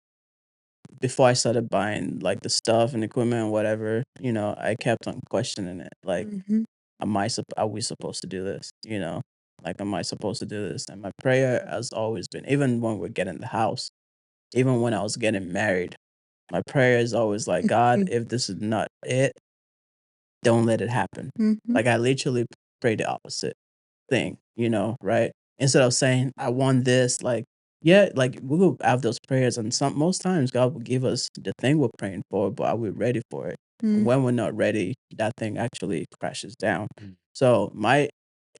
before I started buying like the stuff and equipment and whatever. I kept on questioning it. Like, Mhm. are we supposed to do this? Like, am I supposed to do this? And my prayer has always been, even when we're getting the house, even when I was getting married, my prayer is always like, God, if this is not it, don't let it happen. Mhm. Like, I literally pray the opposite thing, right? Instead of saying, I want this, like, yeah, like we will have those prayers, and most times God will give us the thing we're praying for, but are we ready for it? And Mm. when we're not ready, that thing actually crashes down. Mm. So my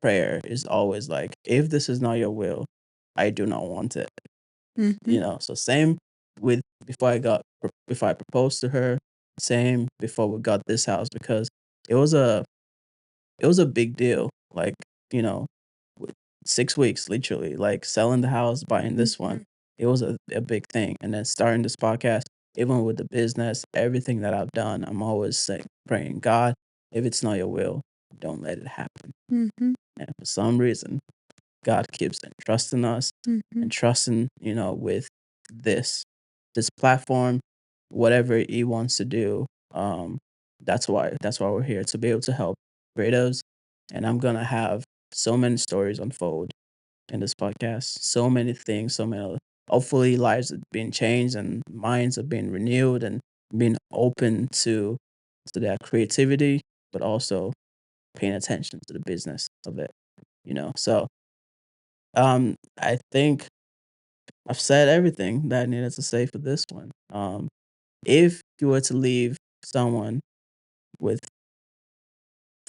prayer is always like, if this is not your will, I do not want it. Mhm. So same with before I proposed to her, same before we got this house, because it was a it was a big deal. Like, with 6 weeks, literally, like selling the house, buying this one. It was a big thing. And then starting this podcast, even with the business, everything that I've done, I'm always saying, praying, God, if it's not your will, don't let it happen. Mhm. And for some reason, God keeps entrusting us Mhm. and trusting, with this platform, whatever He wants to do. That's why we're here, to be able to help creatives. And I'm gonna have so many stories unfold in this podcast, so many things, so many hopefully lives are being changed and minds are being renewed and being open to that creativity, but also paying attention to the business of it, So I think I've said everything that I needed to say for this one. If you were to leave someone with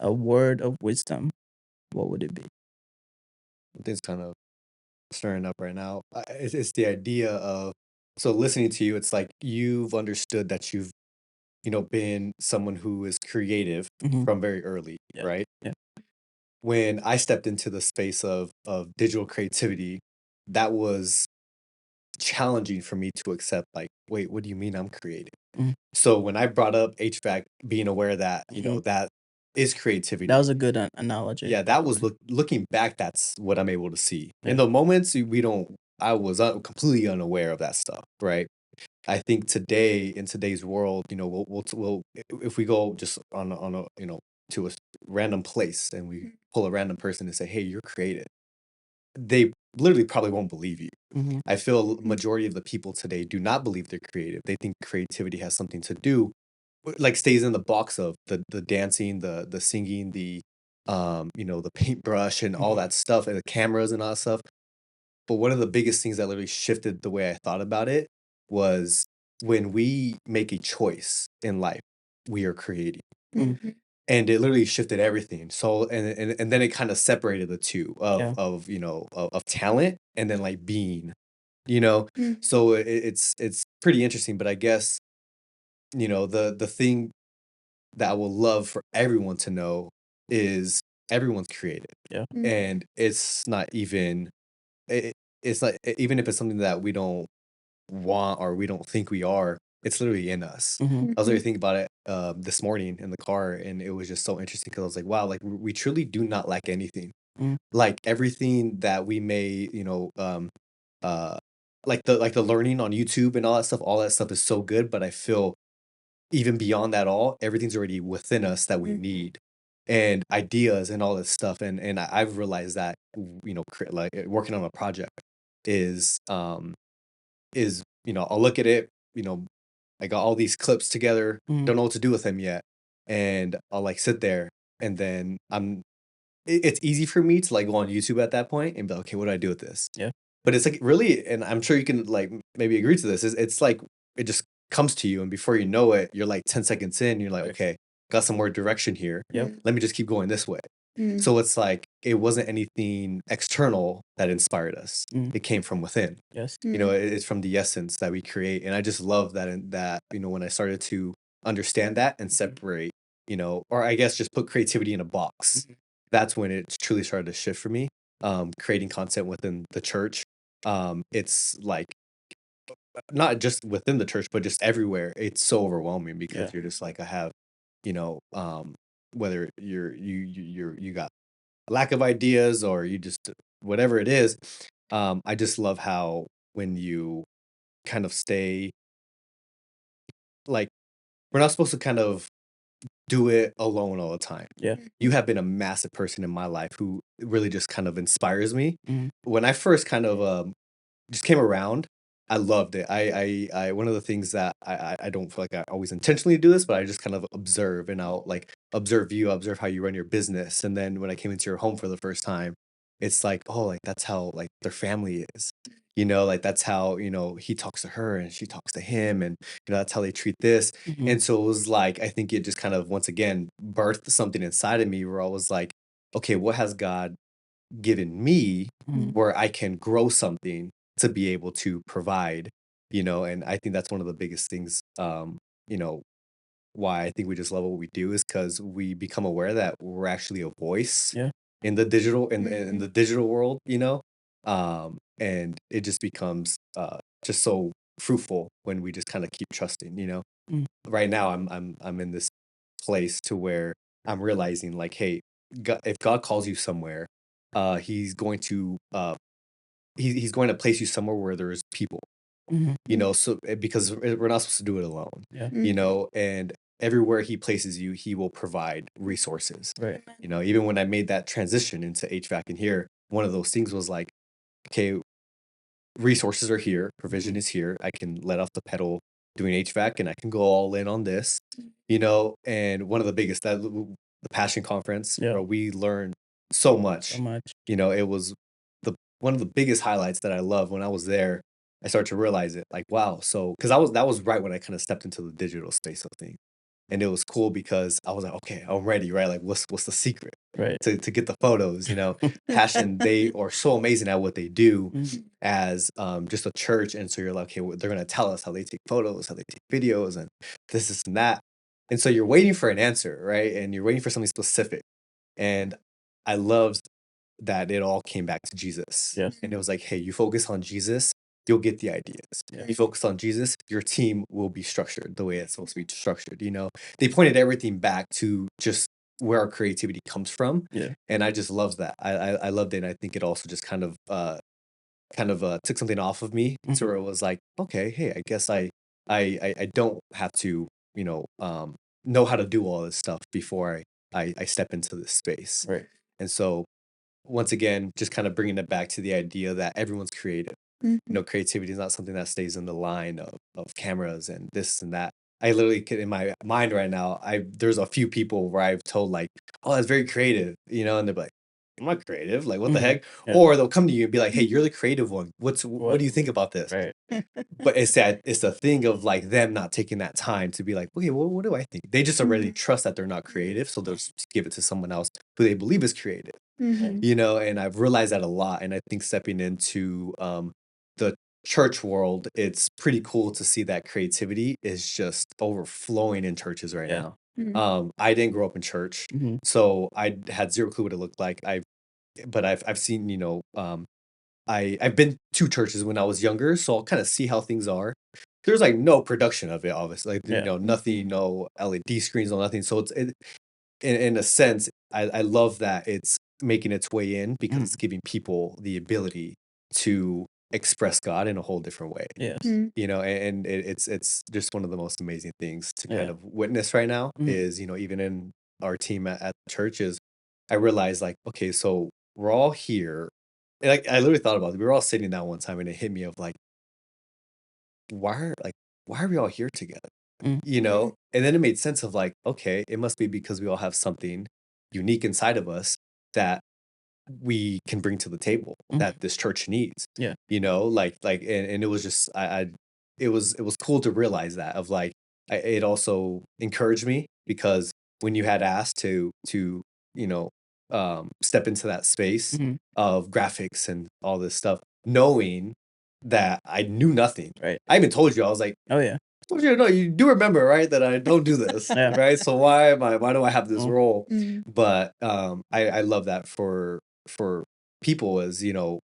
a word of wisdom, what would it be? Things kind of stirring up right now. It's the idea of, so listening to you, it's like you've understood that you've, been someone who is creative Mhm. from very early, Yeah. right? Yeah. When I stepped into the space of digital creativity, that was challenging for me to accept, like, wait, what do you mean I'm creative? Mhm. So when I brought up HVAC, being aware that, Mhm. that is That creativity. was a good analogy. Yeah, that was looking back, that's what I'm able to see. In Yeah. the moments I was completely unaware of that stuff, right? I think today, in today's world, we'll if we go just on a, to a random place and we pull a random person and say, "Hey, you're creative," they literally probably won't believe you. Mhm. I feel majority of the people today do not believe they're creative. They think creativity has something to do, like stays in the box of the dancing, the singing, the paintbrush and all Mhm. that stuff, and the cameras and all that stuff. But one of the biggest things that literally shifted the way I thought about it was when we make a choice in life, we are creating. Mhm. And it literally shifted everything. So and then it kind of separated the two Yeah. of talent and then like being, you know. So it's pretty interesting. But I guess, the thing that I would love for everyone to know is everyone's creative. Yeah. And it's not even it, it's like, even if it's something that we don't want or we don't think we are, it's literally in us. Mhm. I was literally thinking about it this morning in the car, and it was just so interesting because I was like, wow, like we truly do not lack anything. Mhm. Like everything that we may, uh, like the learning on YouTube and all that stuff is so good. But I feel even beyond that all, everything's already within us that we need, and ideas and all this stuff. And I've realized that, like working on a project is I'll look at it, I got all these clips together, Mhm. don't know what to do with them yet, and I'll like sit there, and then it's easy for me to like go on YouTube at that point and be like, okay, what do I do with this? Yeah. But it's like really, and I'm sure you can like maybe agree to this, is it's like it just comes to you, and before you know it, you're like 10 seconds in, you're like, Right. okay, got some more direction here. Yep. Let me just keep going this way. So it's like it wasn't anything external that inspired us. Mhm. It came from within. Yes. It's from the essence that we create. And I just love that, and that, when I started to understand that and separate, or I guess just put creativity in a box, Mhm. that's when it truly started to shift for me. Creating content within the church. It's like not just within the church, but just everywhere. It's so overwhelming because Yeah. you're just like, I have, whether you got lack of ideas or you just whatever it is. I just love how when you kind of stay, like, we're not supposed to kind of do it alone all the time. Yeah. You have been a massive person in my life who really just kind of inspires me. Mhm. When I first kind of just came around, I loved it. I one of the things that I don't feel like I always intentionally do this, but I just kind of observe, and I'll like observe how you run your business. And then when I came into your home for the first time, it's like, oh, like that's how like their family is. Like that's how, he talks to her and she talks to him, and that's how they treat this. Mhm. And so it was like, I think it just kind of once again birthed something inside of me where I was like, okay, what has God given me Mhm. where I can grow something to be able to provide, and I think that's one of the biggest things, you know, why I think we just love what we do is because we become aware that we're actually a voice Yeah. in the digital world, and it just becomes just so fruitful when we just kind of keep trusting, Mhm. right now I'm in this place to where I'm realizing like, hey, God, if God calls you somewhere, he's going to he's going to place you somewhere where there's people, Mhm. so because we're not supposed to do it alone, Yeah. and everywhere he places you, he will provide resources. Right. Even when I made that transition into HVAC in here, one of those things was like, okay, resources are here, provision Mhm. is here. I can let off the pedal doing HVAC, and I can go all in on this, you know. And one of the biggest, the Passion Conference, Yeah. where we learned so So much. much. You know, it was one of the biggest highlights that I love. When I was there, I started to realize it, like, wow. So, because that was right when I kind of stepped into the digital space of things, and it was cool because I was like, okay, I'm ready, right? Like, what's the secret Right. to get the photos? You know, Passion, they are so amazing at what they do Mhm. as just a church, and so you're like, okay, well, they're gonna tell us how they take photos, how they take videos, and this and that, and so you're waiting for an answer, right? And you're waiting for something specific, and I loved that it all came back to Jesus. Yes. And it was like, hey, you focus on Jesus, you'll get the ideas. Yeah. You focus on Jesus, your team will be structured the way it's supposed to be structured. You know, they pointed everything back to just where our creativity comes from. Yeah. And I just loved that. I loved it. And I think it also just kind of took something off of me to Mhm. where it was like, okay, hey, I guess I don't have to, you know how to do all this stuff before I step into this space. Right. And so once again, just kind of bringing it back to the idea that everyone's creative. Mhm. You know, creativity is not something that stays in the line of cameras and this and that. I literally could, in my mind right now, there's a few people where I've told like, oh, that's very creative, you know, and they're like, I'm not creative, like what the Mhm. heck? Yeah. Or they'll come to you and be like, hey, you're the creative one. What What? do you think about this? Right. But it's the thing of like them not taking that time to be like, okay, well, what do I think? They just already trust that they're not creative, so they'll just give it to someone else who they believe is creative. Mhm. You know, and I've realized that a lot. And I think stepping into the church world, it's pretty cool to see that creativity is just overflowing in churches right Yeah. now. I didn't grow up in church, Mhm. so I had zero clue what it looked like. I've seen, you know, I've been to churches when I was younger, so I'll kind of see how things are. There's like no production of it, obviously, like, you Yeah. know, nothing, no LED screens, no nothing. So in a sense, I love that it's making its way in because Mhm. it's giving people the ability to express God in a whole different way. Yes. You know, and it's just one of the most amazing things to kind Yeah. of witness right now Mhm. is, you know, even in our team at churches, I realized like, okay, so we're all here. And like I literally thought about it. We were all sitting down one time and it hit me of like, why are we all here together? Mm. You know? And then it made sense of like, okay, it must be because we all have something unique inside of us that we can bring to the table Mhm. that this church needs. Yeah. You know, and it was just it was cool to realize that of like it also encouraged me because when you had asked to you know step into that space Mhm. of graphics and all this stuff, knowing that I knew nothing. Right. I even told you, I was like, Oh yeah. told you, no, you do remember, right, that I don't do this, Yeah. right? So why do I have this Mhm. role? Mhm. But I love that for people is, you know,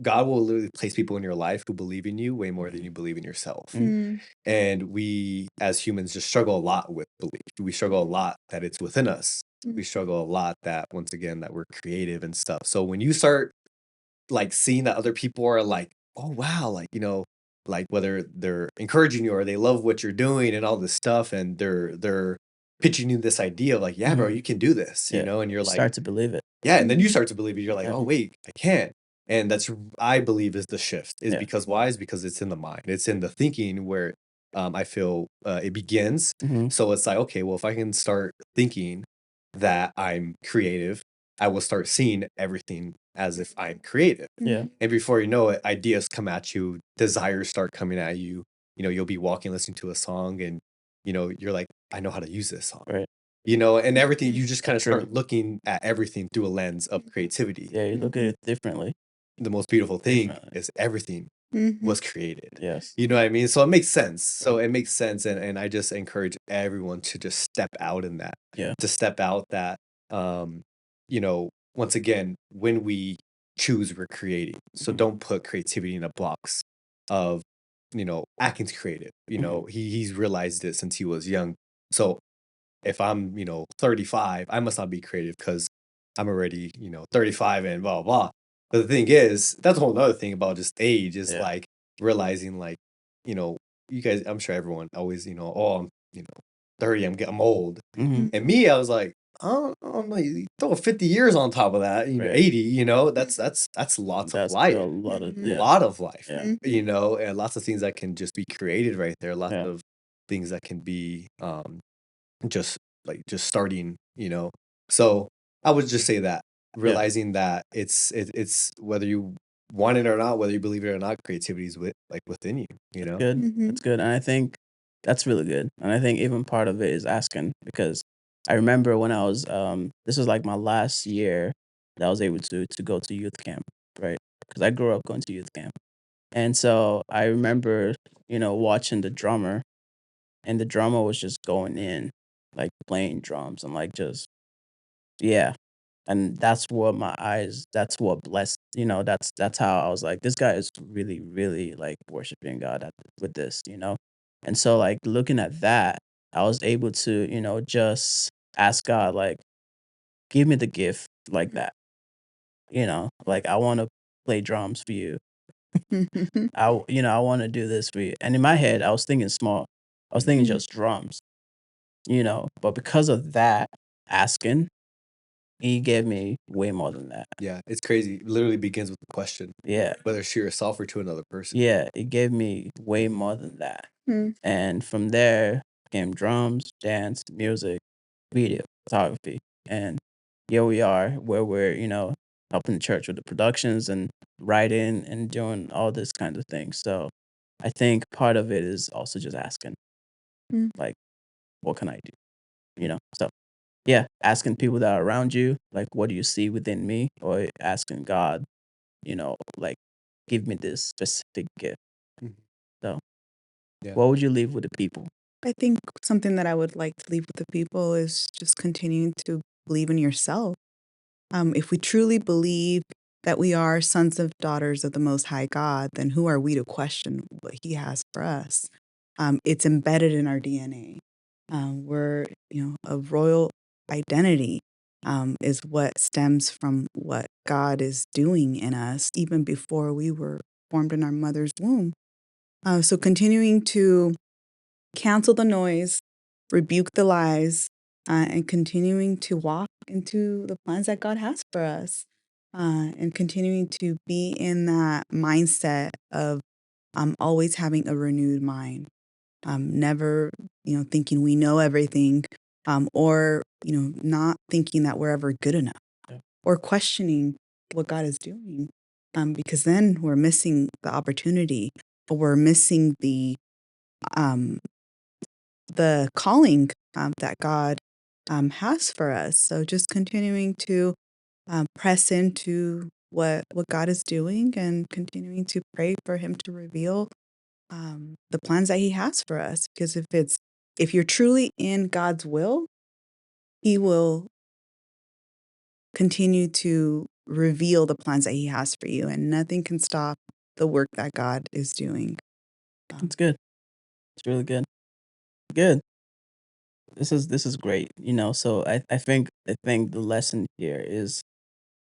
God will literally place people in your life who believe in you way more than you believe in yourself. Mhm. And we as humans just struggle a lot with belief. We struggle a lot that it's within us. We struggle a lot that once again that we're creative and stuff. So when you start like seeing that other people are like, oh wow, like, you know, like whether they're encouraging you or they love what you're doing and all this stuff, and they're pitching you this idea of like, yeah, bro, Mhm. you can do this, you Yeah. know, and you're You like, start to believe it. yeah, and then you start to believe it. You're like, Yeah. oh wait, I can. And that's I believe is the shift. Is Yeah. because why? Is because it's in the mind. It's in the thinking where I feel it begins. Mhm. So it's like, okay, well, if I can start thinking that I'm creative, I will start seeing everything as if I'm creative. Yeah. And before you know it, ideas come at you, desires start coming at you. You know, you'll be walking, listening to a song, and you know, you're like, I know how to use this song. Right. You know, and everything, you just kind of True. start looking at everything through a lens of creativity. Yeah. You look at it differently. The most beautiful thing Differently. is everything Mhm. was created. Yes. You know what I mean? So it makes sense. So it makes sense. And I just encourage everyone to just step out in that, Yeah. to step out that, um, you know, once again, when we choose, we're creating. So Mhm. don't put creativity in a box of, you know, Akin's creative. You Mhm. know, he's realized it since he was young. So if I'm, you know, 35, I must not be creative because I'm already, you know, 35 and blah, blah, blah. But the thing is, that's a whole other thing about just age is Yeah. like realizing like, you know, you guys, I'm sure everyone always, you know, oh, I'm, you know, 30, I'm old. Mhm. And me, I was like, I don't know, you throw 50 years on top of that, Right. 80, that's lots of That's life. still a lot of Mhm. A yeah. lot of life, Yeah. and lots of things that can just be created right there, lots Yeah. of things that can be, just just starting, So, I would just say that, Yeah. realizing that it's whether you want it or not, whether you believe it or not, creativity is within you, you know? Good. Mhm. That's good. And I think that's really good. And I think even part of it is asking because I remember when I was this was like my last year that I was able to go to youth camp, right? Because I grew up going to youth camp. And so I remember, watching the drummer and the drummer was just going in, like playing drums and like just yeah. And that's what blessed, that's how I was like, this guy is really, really like worshiping God with this. And so like looking at that, I was able to, just ask God, like, give me the gift like that, like I want to play drums for you. I want to do this for you. And in my head, I was thinking small. I was thinking Mhm. just drums. But because of that asking, he gave me way more than that. Yeah, it's crazy. It literally begins with a question, Yeah. whether it's to yourself or to another person. Yeah, it gave me way more than that. Mm. And from there came drums, dance, music, video, photography. And here we are where we're, helping the church with the productions and writing and doing all this kind of thing. So I think part of it is also just asking, Mm. like, what can I do? So yeah, asking people that are around you, like, what do you see within me? Or asking God, like, give me this specific gift. Mhm. So Yeah. what would you leave with the people? I think something that I would like to leave with the people is just continuing to believe in yourself. If we truly believe that we are sons and daughters of the Most High God, then who are we to question what He has for us? It's embedded in our DNA. We're, a royal identity is what stems from what God is doing in us even before we were formed in our mother's womb. So continuing to cancel the noise, rebuke the lies, and continuing to walk into the plans that God has for us, and continuing to be in that mindset of always having a renewed mind, never, thinking we know everything, or not thinking that we're ever good enough, Yeah. or questioning what God is doing, because then we're missing the opportunity, or we're missing um, the calling that God has for us. So just continuing to press into what God is doing and continuing to pray for Him to reveal the plans that He has for us. Because if you're truly in God's will, He will continue to reveal the plans that He has for you, and nothing can stop the work that God is doing. It's good. It's really good. Good. This is great. So I think the lesson here is,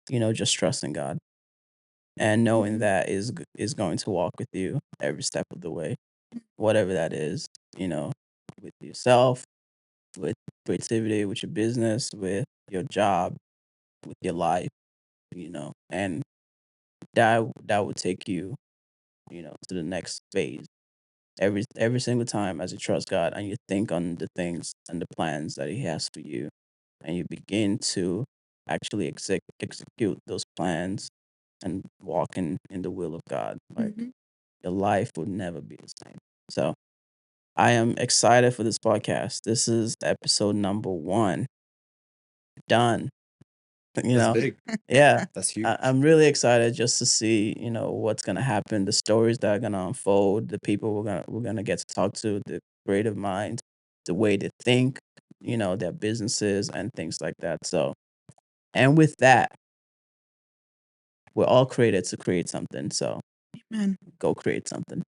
just trusting God and knowing Mhm. that is going to walk with you every step of the way, whatever that is, with yourself, with creativity, with your business, with your job, with your life, and that would take you, to the next phase. Every single time as you trust God and you think on the things and the plans that He has for you, and you begin to actually execute those plans and walk in the will of God, like Mhm. your life would never be the same. So I am excited for this podcast. This is episode number 1. Done. You That's know, big. yeah. That's huge. I'm really excited just to see, what's gonna happen, the stories that are gonna unfold, the people we're gonna get to talk to, the creative minds, the way they think, their businesses and things like that. So, and with that, we're all created to create something. So Amen. go create something.